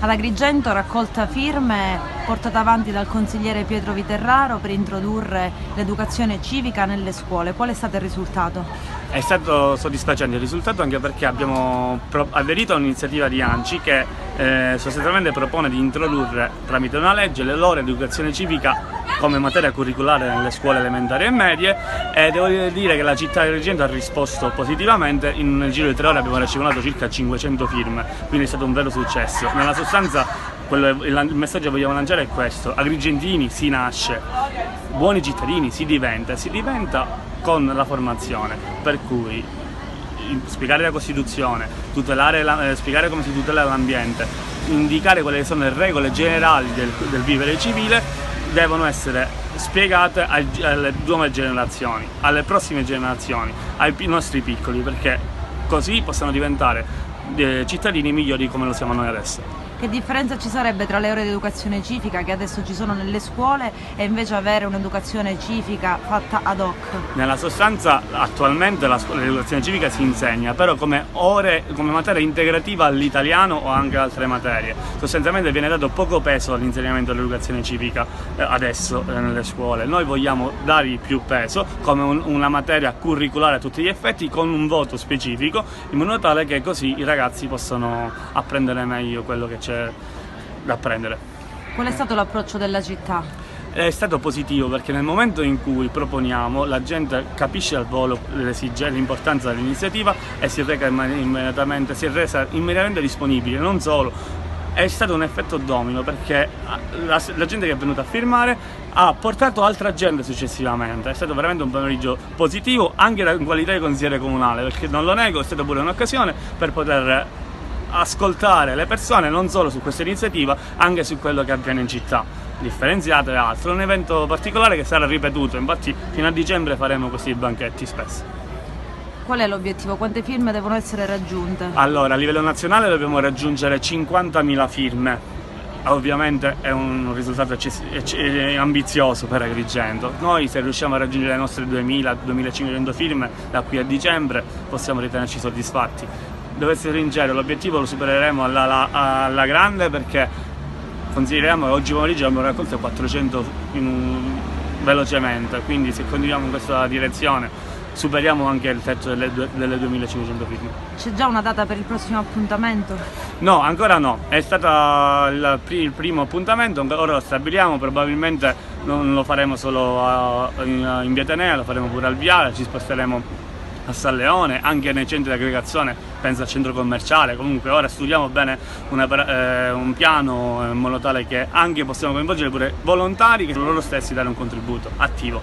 Ad Agrigento raccolta firme portata avanti dal consigliere Pietro Viterraro per introdurre l'educazione civica nelle scuole. Qual è stato il risultato? È stato soddisfacente il risultato, anche perché abbiamo aderito a un'iniziativa di ANCI che sostanzialmente propone di introdurre tramite una legge le loro educazione civica come materia curriculare nelle scuole elementari e medie, e devo dire che la città di Agrigento ha risposto positivamente. Nel giro di 3 ore abbiamo ricevuto circa 500 firme, quindi è stato un vero successo. Nella sostanza il messaggio che vogliamo lanciare è questo: agrigentini si nasce, buoni cittadini si diventa con la formazione, per cui spiegare la Costituzione, spiegare come si tutela l'ambiente, indicare quali sono le regole generali del vivere civile, devono essere spiegate alle nuove generazioni, alle prossime generazioni, ai nostri piccoli, perché così possano diventare cittadini migliori come lo siamo noi adesso. Che differenza ci sarebbe tra le ore di educazione civica che adesso ci sono nelle scuole e invece avere un'educazione civica fatta ad hoc? Nella sostanza attualmente l'educazione civica si insegna, però come materia integrativa all'italiano o anche altre materie. Sostanzialmente viene dato poco peso all'insegnamento dell'educazione civica adesso nelle scuole. Noi vogliamo dargli più peso come una materia curriculare a tutti gli effetti, con un voto specifico, in modo tale che così i ragazzi possano apprendere meglio quello che c'è da apprendere. Qual è stato l'approccio della città? È stato positivo, perché nel momento in cui proponiamo la gente capisce al volo l'importanza dell'iniziativa e si è resa immediatamente disponibile. Non solo, è stato un effetto domino, perché la gente che è venuta a firmare ha portato altra gente successivamente. È stato veramente un pomeriggio positivo, anche in qualità di consigliere comunale, perché non lo nego, è stata pure un'occasione per poter ascoltare le persone non solo su questa iniziativa, anche su quello che avviene in città, differenziato e altro. È un evento particolare che sarà ripetuto, infatti fino a dicembre faremo questi banchetti spesso. Qual è l'obiettivo? Quante firme devono essere raggiunte? Allora, a livello nazionale dobbiamo raggiungere 50.000 firme. Ovviamente è un risultato ambizioso per Agrigento. Noi, se riusciamo a raggiungere le nostre 2.000-2.500 firme da qui a dicembre, possiamo ritenerci soddisfatti. Devo essere sincero, l'obiettivo lo supereremo alla grande, perché consideriamo che oggi pomeriggio abbiamo raccolto 400 velocemente, quindi se continuiamo in questa direzione superiamo anche il tetto delle 2.500 firme. C'è già una data per il prossimo appuntamento? No, ancora no, è stato il primo appuntamento, ora lo stabiliamo, probabilmente non lo faremo solo in via Atenea, lo faremo pure al Viale, ci sposteremo a San Leone, anche nei centri di aggregazione, penso al centro commerciale. Comunque ora studiamo bene un piano in modo tale che anche possiamo coinvolgere pure volontari, che sono loro stessi dare un contributo attivo.